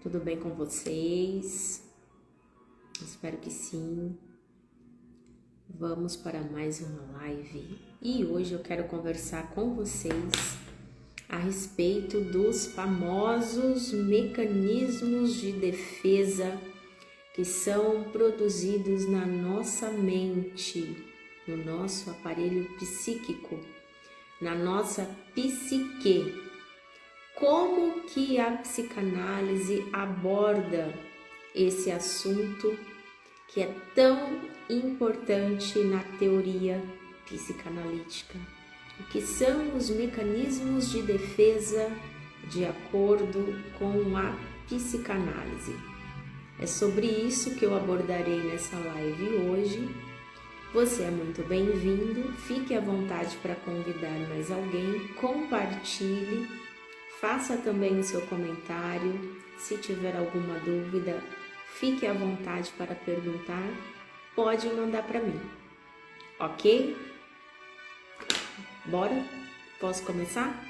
Tudo bem com vocês? Espero que sim. Vamos para mais uma live e hoje eu quero conversar com vocês a respeito dos famosos mecanismos de defesa que são produzidos na nossa mente, no nosso aparelho psíquico, na nossa psique. Como que a psicanálise aborda esse assunto que é tão importante na teoria psicanalítica? O que são os mecanismos de defesa de acordo com a psicanálise? É sobre isso que eu abordarei nessa live hoje. Você é muito bem-vindo, fique à vontade para convidar mais alguém, compartilhe. Faça também o seu comentário, se tiver alguma dúvida, fique à vontade para perguntar, pode mandar para mim, ok? Bora? Posso começar?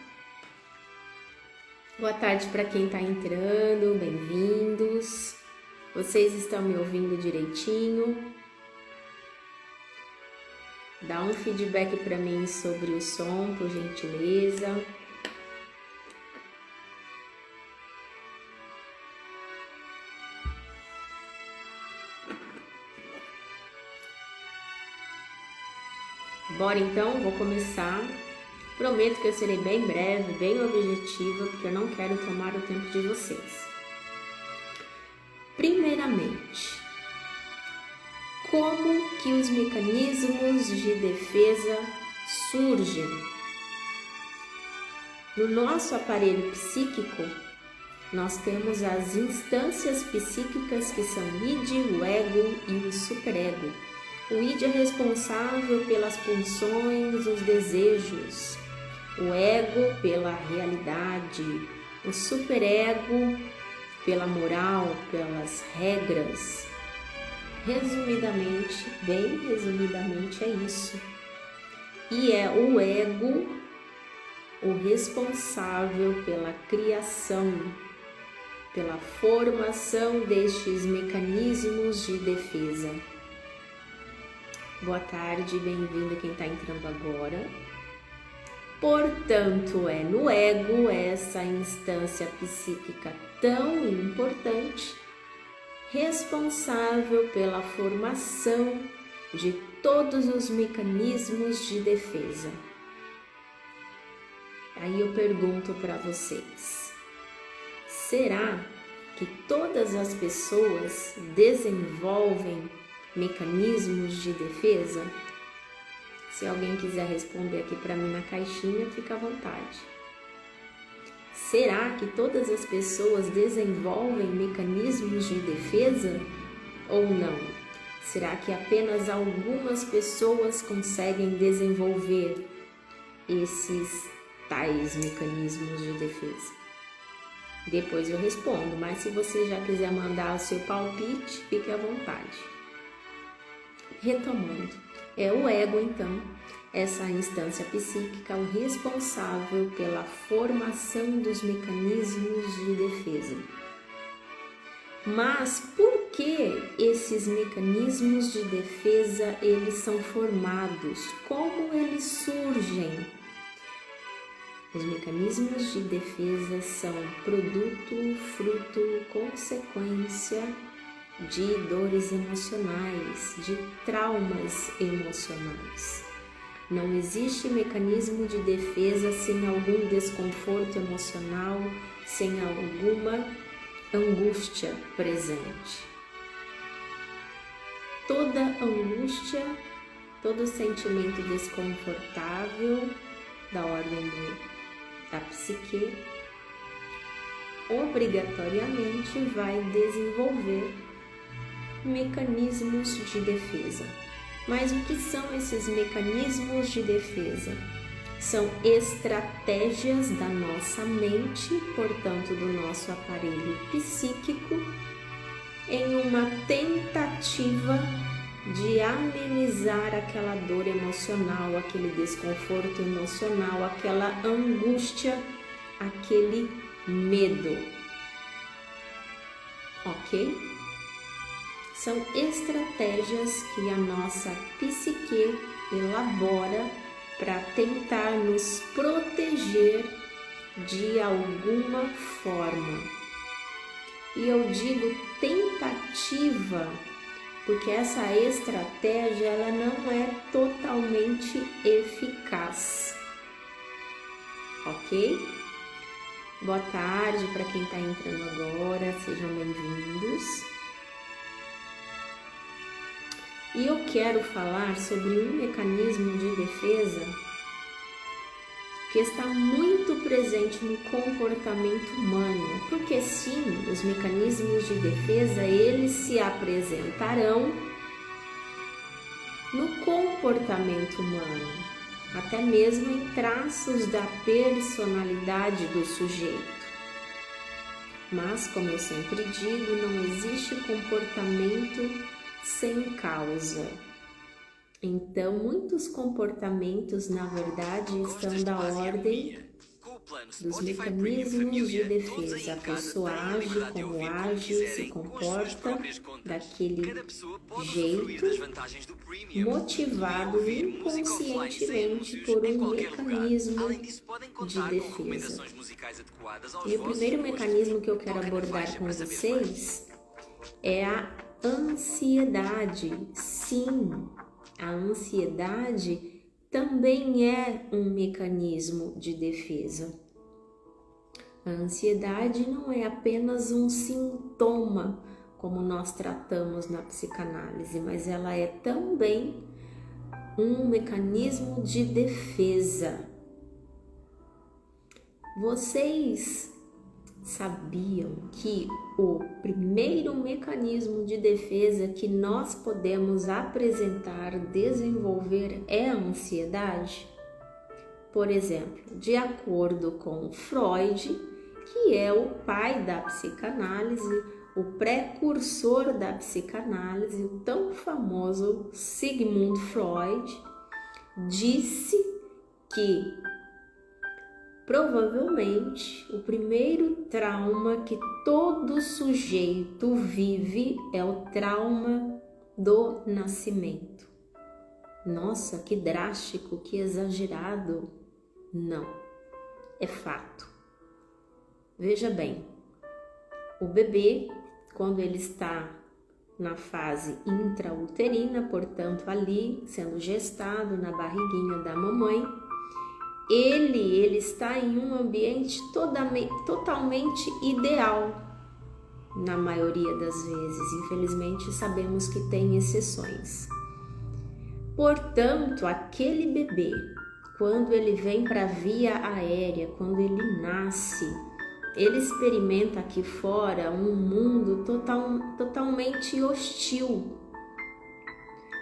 Boa tarde para quem está entrando, bem-vindos. Vocês estão me ouvindo direitinho? Dá um feedback para mim sobre o som, por gentileza. Bora então, vou começar. Prometo que eu serei bem breve, bem objetiva, porque eu não quero tomar o tempo de vocês. Primeiramente, como que os mecanismos de defesa surgem? No nosso aparelho psíquico, nós temos as instâncias psíquicas que são o id, o ego e o superego. O id é responsável pelas pulsões, os desejos, o ego pela realidade, o superego pela moral, pelas regras. Resumidamente, bem resumidamente é isso. E é o ego o responsável pela criação, pela formação destes mecanismos de defesa. Boa tarde, bem-vindo quem está entrando agora. Portanto, é no ego, essa instância psíquica tão importante, responsável pela formação de todos os mecanismos de defesa. Aí eu pergunto para vocês, será que todas as pessoas desenvolvem mecanismos de defesa? Se alguém quiser responder aqui para mim na caixinha, fica à vontade. Será que todas as pessoas desenvolvem mecanismos de defesa ou não? Será que apenas algumas pessoas conseguem desenvolver esses tais mecanismos de defesa? Depois eu respondo, mas se você já quiser mandar o seu palpite, fique à vontade. Retomando, é o ego então, essa instância psíquica, o responsável pela formação dos mecanismos de defesa. Mas por que esses mecanismos de defesa eles são formados? Como eles surgem? Os mecanismos de defesa são produto, fruto, consequência de dores emocionais, de traumas emocionais. Não existe mecanismo de defesa sem algum desconforto emocional, sem alguma angústia presente. Toda angústia, todo sentimento desconfortável da ordem da psique, obrigatoriamente vai desenvolver mecanismos de defesa. Mas o que são esses mecanismos de defesa? São estratégias da nossa mente, portanto do nosso aparelho psíquico, em uma tentativa de amenizar aquela dor emocional, aquele desconforto emocional, aquela angústia, aquele medo. ok? São estratégias que a nossa psique elabora para tentar nos proteger de alguma forma. E eu digo tentativa, porque essa estratégia ela não é totalmente eficaz, ok? Boa tarde para quem está entrando agora, sejam bem-vindos. E eu quero falar sobre um mecanismo de defesa que está muito presente no comportamento humano, porque sim, os mecanismos de defesa, eles se apresentarão no comportamento humano, até mesmo em traços da personalidade do sujeito. Mas, como eu sempre digo, não existe comportamento sem causa. Então, muitos comportamentos, na verdade, estão da ordem dos mecanismos de defesa. A pessoa age como age, se comporta daquele jeito, motivado inconscientemente por um mecanismo de defesa. E o primeiro mecanismo que eu quero abordar com vocês é a ansiedade. Sim, a ansiedade também é um mecanismo de defesa. A ansiedade não é apenas um sintoma, como nós tratamos na psicanálise, mas ela é também um mecanismo de defesa. Vocês sabiam que o primeiro mecanismo de defesa que nós podemos apresentar, desenvolver é a ansiedade? Por exemplo, de acordo com Freud, que é o pai da psicanálise, o precursor da psicanálise, o tão famoso Sigmund Freud, disse que provavelmente o primeiro trauma que todo sujeito vive é o trauma do nascimento. Nossa, que drástico, que exagerado. Não, é fato. Veja bem, o bebê, quando ele está na fase intrauterina, portanto ali sendo gestado na barriguinha da mamãe, ele está em um ambiente totalmente ideal, na maioria das vezes. Infelizmente, sabemos que tem exceções. Portanto, aquele bebê, quando ele vem para a via aérea, quando ele nasce, ele experimenta aqui fora um mundo totalmente hostil.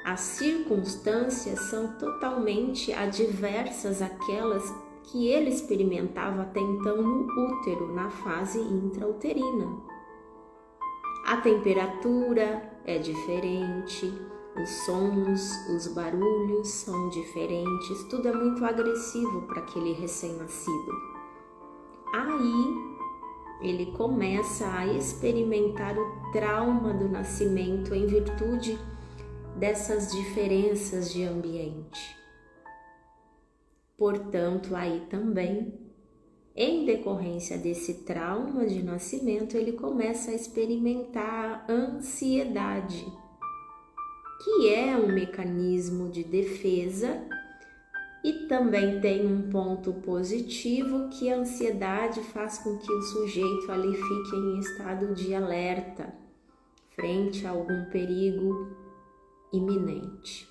As circunstâncias são totalmente adversas àquelas que ele experimentava até então no útero, na fase intrauterina. A temperatura é diferente, os sons, os barulhos são diferentes, tudo é muito agressivo para aquele recém-nascido. Aí ele começa a experimentar o trauma do nascimento em virtude dessas diferenças de ambiente. Portanto, aí também, em decorrência desse trauma de nascimento, ele começa a experimentar a ansiedade, que é um mecanismo de defesa e também tem um ponto positivo, que a ansiedade faz com que o sujeito ali fique em estado de alerta frente a algum perigo iminente.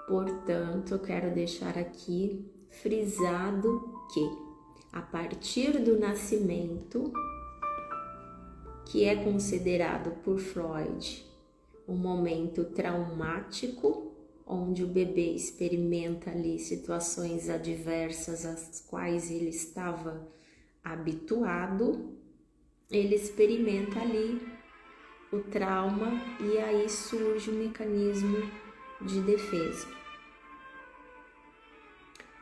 Portanto, eu quero deixar aqui frisado que, a partir do nascimento, que é considerado por Freud um momento traumático, onde o bebê experimenta ali situações adversas às quais ele estava habituado, ele experimenta ali o trauma e aí surge o mecanismo de defesa.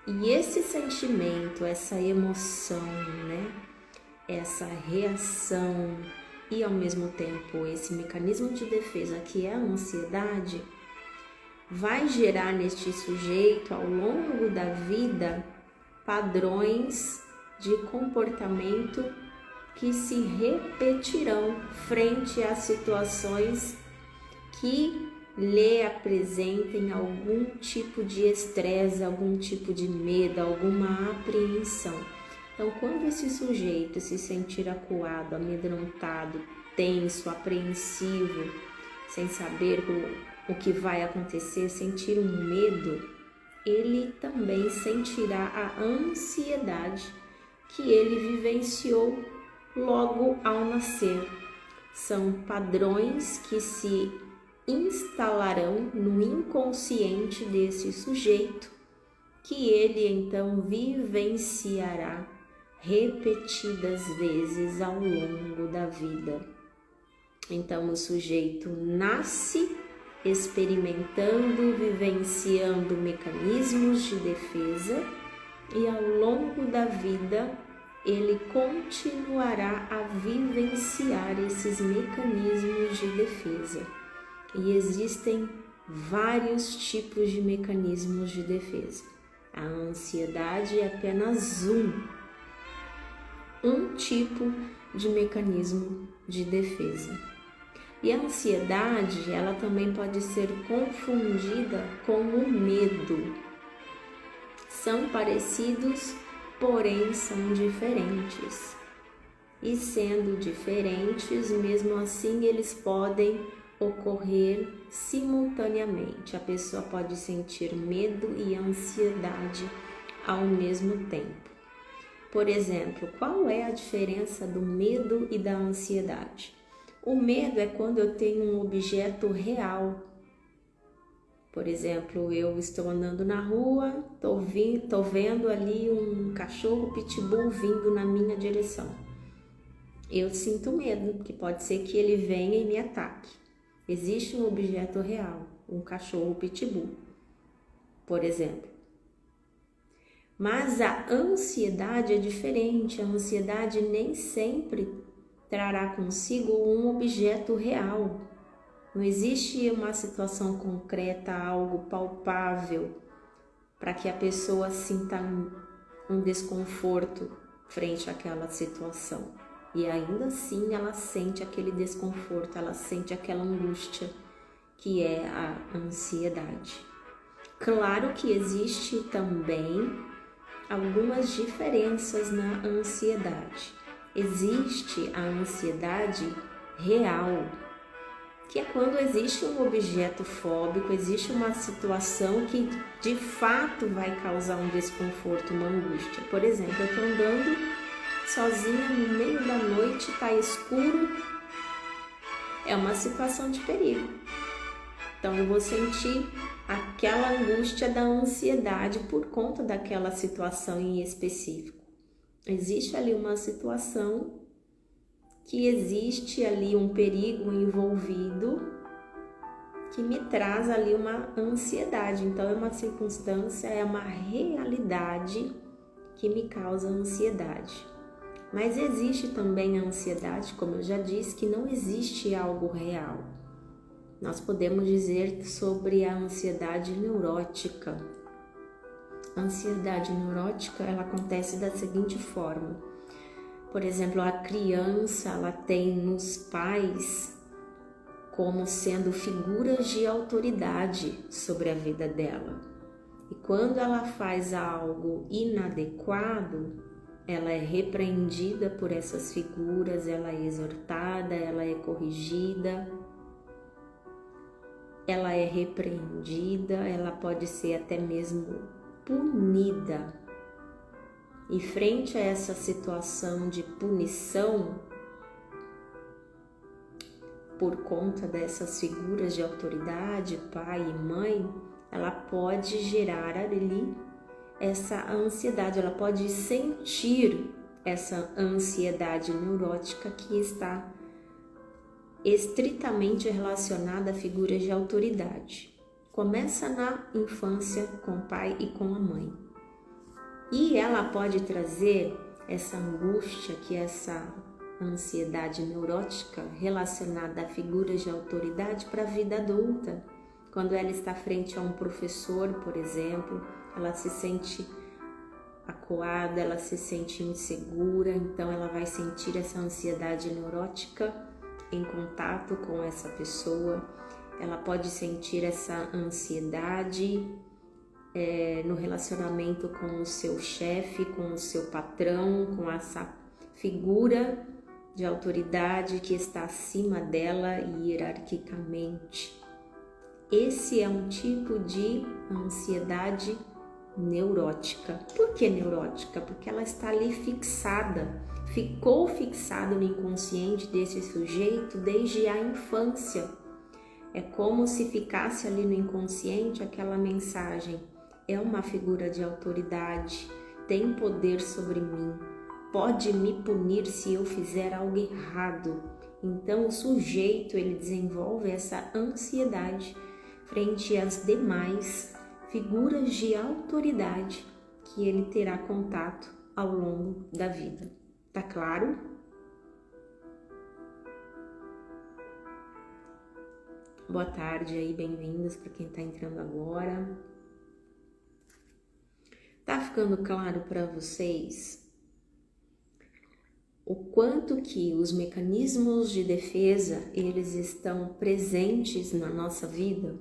E esse sentimento, essa emoção, essa reação e ao mesmo tempo esse mecanismo de defesa que é a ansiedade, vai gerar neste sujeito ao longo da vida padrões de comportamento que se repetirão frente a situações que lhe apresentem algum tipo de estresse, algum tipo de medo, alguma apreensão. Então, quando esse sujeito se sentir acuado, amedrontado, tenso, apreensivo, sem saber o que vai acontecer, sentir um medo, ele também sentirá a ansiedade que ele vivenciou logo ao nascer. São padrões que se instalarão no inconsciente desse sujeito, que ele então vivenciará repetidas vezes ao longo da vida. Então o sujeito nasce experimentando, vivenciando mecanismos de defesa e ao longo da vida ele continuará a vivenciar esses mecanismos de defesa. E existem vários tipos de mecanismos de defesa. A ansiedade é apenas um tipo de mecanismo de defesa. E a ansiedade, ela também pode ser confundida com o medo. São parecidos, porém são diferentes. E sendo diferentes, mesmo assim eles podem ocorrer simultaneamente. A pessoa pode sentir medo e ansiedade ao mesmo tempo. Por exemplo, qual é a diferença do medo e da ansiedade? O medo é quando eu tenho um objeto real. Por exemplo, eu estou andando na rua, tô vendo ali um cachorro pitbull vindo na minha direção. Eu sinto medo, que pode ser que ele venha e me ataque. Existe um objeto real, um cachorro pitbull, por exemplo. Mas a ansiedade é diferente. A ansiedade nem sempre trará consigo um objeto real. Não existe uma situação concreta, algo palpável, para que a pessoa sinta um desconforto frente àquela situação. E ainda assim ela sente aquele desconforto, ela sente aquela angústia que é a ansiedade. Claro que existe também algumas diferenças na ansiedade. Existe a ansiedade real, que é quando existe um objeto fóbico, existe uma situação que de fato vai causar um desconforto, uma angústia. Por exemplo, eu estou andando sozinha no meio da noite, está escuro, é uma situação de perigo. Então eu vou sentir aquela angústia da ansiedade por conta daquela situação em específico. Existe ali uma situação que existe ali um perigo envolvido que me traz ali uma ansiedade. Então é uma circunstância, é uma realidade que me causa ansiedade. Mas existe também a ansiedade, como eu já disse, que não existe algo real. Nós podemos dizer sobre a ansiedade neurótica. A ansiedade neurótica, ela acontece da seguinte forma. Por exemplo, a criança, ela tem nos pais como sendo figuras de autoridade sobre a vida dela. E quando ela faz algo inadequado, ela é repreendida por essas figuras, ela é exortada, ela é corrigida, ela é repreendida, ela pode ser até mesmo punida. E frente a essa situação de punição, por conta dessas figuras de autoridade, pai e mãe, ela pode gerar ali essa ansiedade, ela pode sentir essa ansiedade neurótica que está estritamente relacionada a figuras de autoridade. Começa na infância com o pai e com a mãe. E ela pode trazer essa angústia, que essa ansiedade neurótica relacionada a figuras de autoridade para a vida adulta. Quando ela está frente a um professor, por exemplo, ela se sente acuada, ela se sente insegura, então ela vai sentir essa ansiedade neurótica em contato com essa pessoa. Ela pode sentir essa ansiedade no relacionamento com o seu chefe, com o seu patrão, com essa figura de autoridade que está acima dela hierarquicamente. Esse é um tipo de ansiedade neurótica. Por que neurótica? Porque ela está ali fixada, ficou fixada no inconsciente desse sujeito desde a infância. É como se ficasse ali no inconsciente aquela mensagem: é uma figura de autoridade, tem poder sobre mim, pode me punir se eu fizer algo errado. Então o sujeito ele desenvolve essa ansiedade frente às demais figuras de autoridade que ele terá contato ao longo da vida. Tá claro? Boa tarde aí, bem-vindos para quem está entrando agora. Tá ficando claro para vocês o quanto que os mecanismos de defesa eles estão presentes na nossa vida?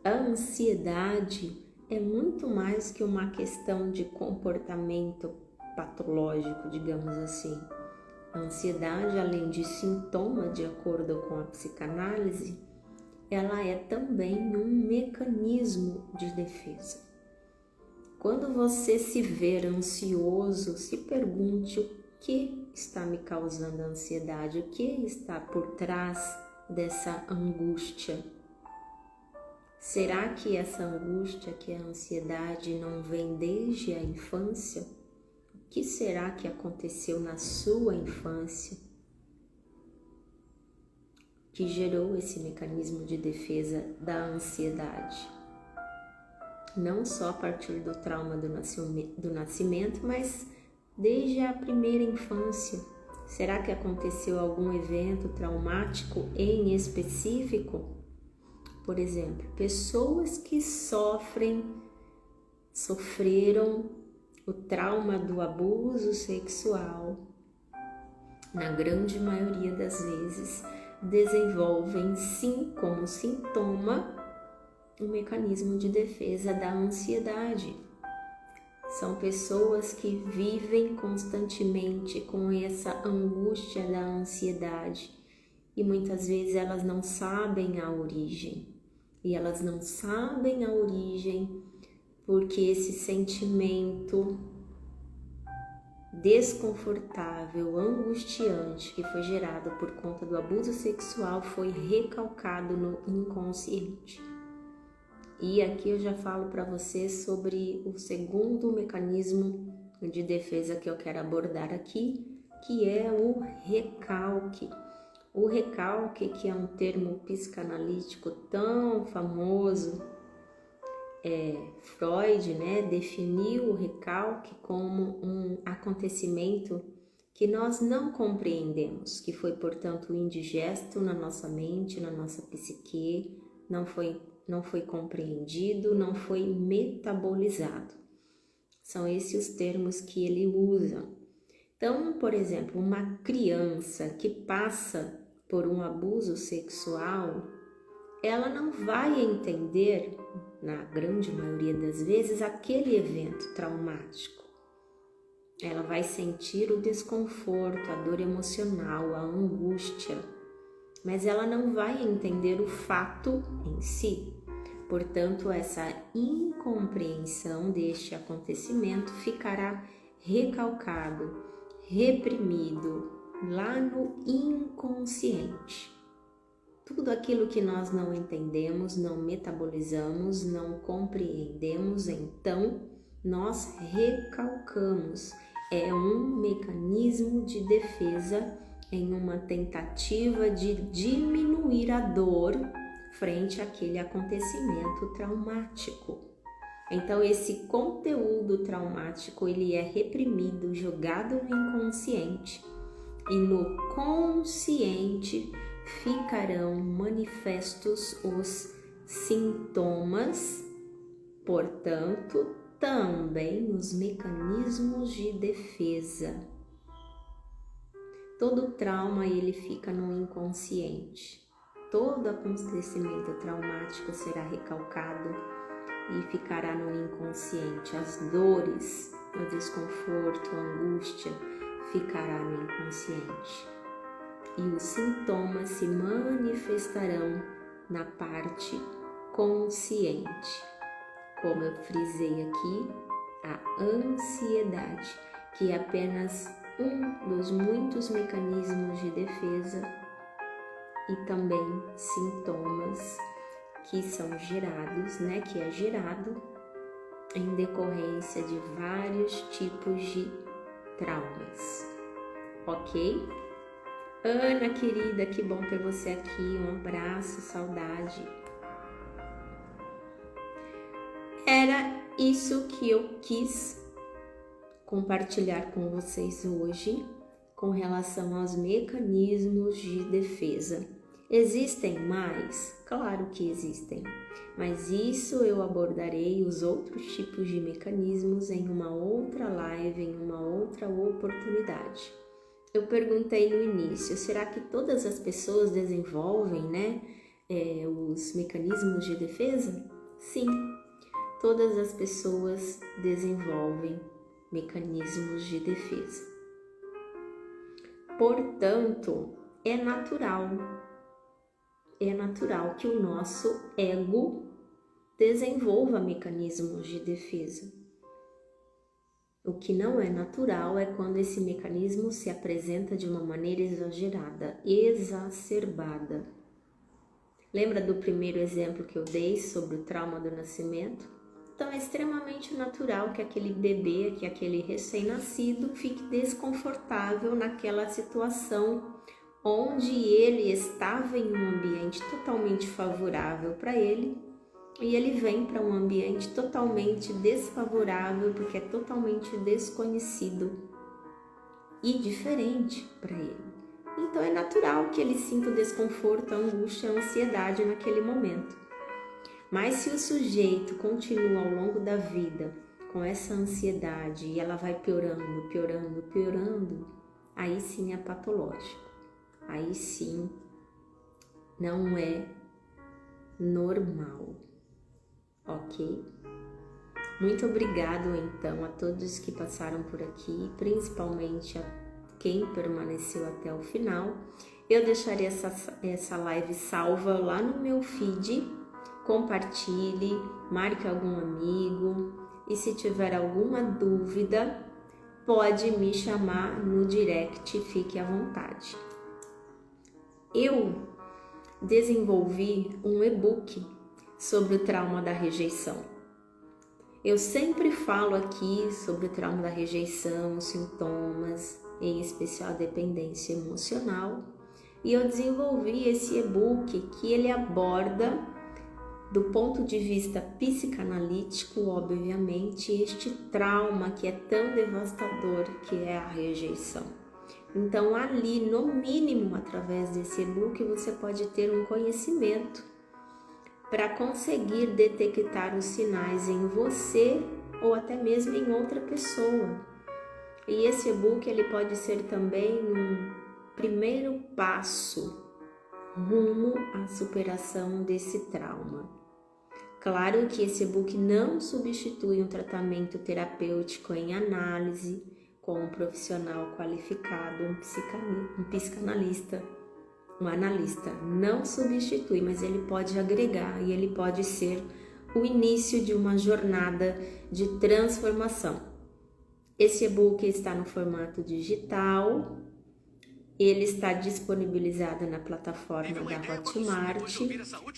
A ansiedade é muito mais que uma questão de comportamento patológico, digamos assim. A ansiedade, além de sintoma, de acordo com a psicanálise, ela é também um mecanismo de defesa. Quando você se ver ansioso, se pergunte o que está me causando ansiedade, o que está por trás dessa angústia. Será que essa angústia, que a ansiedade não vem desde a infância? O que será que aconteceu na sua infância que gerou esse mecanismo de defesa da ansiedade? Não só a partir do trauma do nascimento, mas desde a primeira infância. Será que aconteceu algum evento traumático em específico? Por exemplo, pessoas que sofreram o trauma do abuso sexual, na grande maioria das vezes, desenvolvem sim como sintoma um mecanismo de defesa da ansiedade. São pessoas que vivem constantemente com essa angústia da ansiedade e muitas vezes elas não sabem a origem. E elas não sabem a origem porque esse sentimento desconfortável, angustiante que foi gerado por conta do abuso sexual foi recalcado no inconsciente. E aqui eu já falo para você sobre o segundo mecanismo de defesa que eu quero abordar aqui, que é o recalque. O recalque, que é um termo psicanalítico tão famoso, Freud, definiu o recalque como um acontecimento que nós não compreendemos, que foi, portanto, indigesto na nossa mente, na nossa psique, não foi compreendido, não foi metabolizado. São esses os termos que ele usa. Então, por exemplo, uma criança que passa por um abuso sexual, ela não vai entender, na grande maioria das vezes, aquele evento traumático. Ela vai sentir o desconforto, a dor emocional, a angústia, mas ela não vai entender o fato em si. Portanto, essa incompreensão deste acontecimento ficará recalcado, reprimido lá no inconsciente. Tudo aquilo que nós não entendemos, não metabolizamos, não compreendemos, então nós recalcamos. É um mecanismo de defesa em uma tentativa de diminuir a dor frente àquele acontecimento traumático. Então esse conteúdo traumático ele é reprimido, jogado no inconsciente. e no consciente ficarão manifestos os sintomas, portanto, também os mecanismos de defesa. Todo trauma ele fica no inconsciente. Todo acontecimento traumático será recalcado e ficará no inconsciente. As dores, o desconforto, a angústia ficará no inconsciente. E os sintomas se manifestarão na parte consciente. Como eu frisei aqui, a ansiedade, que é apenas um dos muitos mecanismos de defesa e também sintomas que são gerados, que é gerado em decorrência de vários tipos de traumas, ok? Ana querida, que bom ter você aqui, um abraço, saudade. Era isso que eu quis compartilhar com vocês hoje com relação aos mecanismos de defesa. Existem mais? Claro que existem, mas isso eu abordarei os outros tipos de mecanismos em uma outra live, em uma outra oportunidade. Eu perguntei no início, será que todas as pessoas desenvolvem, os mecanismos de defesa? Sim, todas as pessoas desenvolvem mecanismos de defesa. Portanto, é natural que o nosso ego desenvolva mecanismos de defesa. O que não é natural é quando esse mecanismo se apresenta de uma maneira exagerada, exacerbada. Lembra do primeiro exemplo que eu dei sobre o trauma do nascimento? Então é extremamente natural que aquele bebê, que aquele recém-nascido fique desconfortável naquela situação onde ele estava em um ambiente totalmente favorável para ele e ele vem para um ambiente totalmente desfavorável porque é totalmente desconhecido e diferente para ele. Então é natural que ele sinta o desconforto, a angústia, a ansiedade naquele momento. Mas se o sujeito continua ao longo da vida com essa ansiedade e ela vai piorando, aí sim é patológico. Aí sim não é normal, ok? Muito obrigado então a todos que passaram por aqui, principalmente a quem permaneceu até o final. Eu deixarei essa live salva lá no meu feed, compartilhe, marque algum amigo e se tiver alguma dúvida, pode me chamar no direct, fique à vontade. Eu desenvolvi um e-book sobre o trauma da rejeição. Eu sempre falo aqui sobre o trauma da rejeição, os sintomas, em especial a dependência emocional, e eu desenvolvi esse e-book que ele aborda do ponto de vista psicanalítico, obviamente, este trauma que é tão devastador que é a rejeição. Então ali, no mínimo, através desse e-book, você pode ter um conhecimento para conseguir detectar os sinais em você ou até mesmo em outra pessoa. E esse e-book ele pode ser também um primeiro passo rumo à superação desse trauma. Claro que esse e-book não substitui um tratamento terapêutico em análise com um profissional qualificado, um psicanalista, um analista. Não substitui, mas ele pode agregar e ele pode ser o início de uma jornada de transformação. Esse e-book está no formato digital. Ele está disponibilizado na plataforma da Hotmart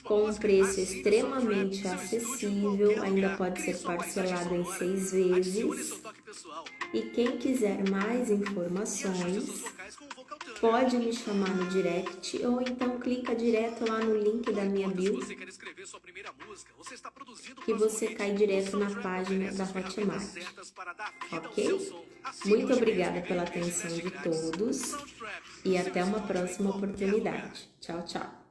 com um preço extremamente acessível, ainda pode ser parcelado em 6 vezes. E quem quiser mais informações, pode me chamar no direct ou então clica direto lá no link da minha bio que você cai direto na página da Hotmart, ok? Muito obrigada pela atenção de todos e até uma próxima oportunidade. Tchau, tchau!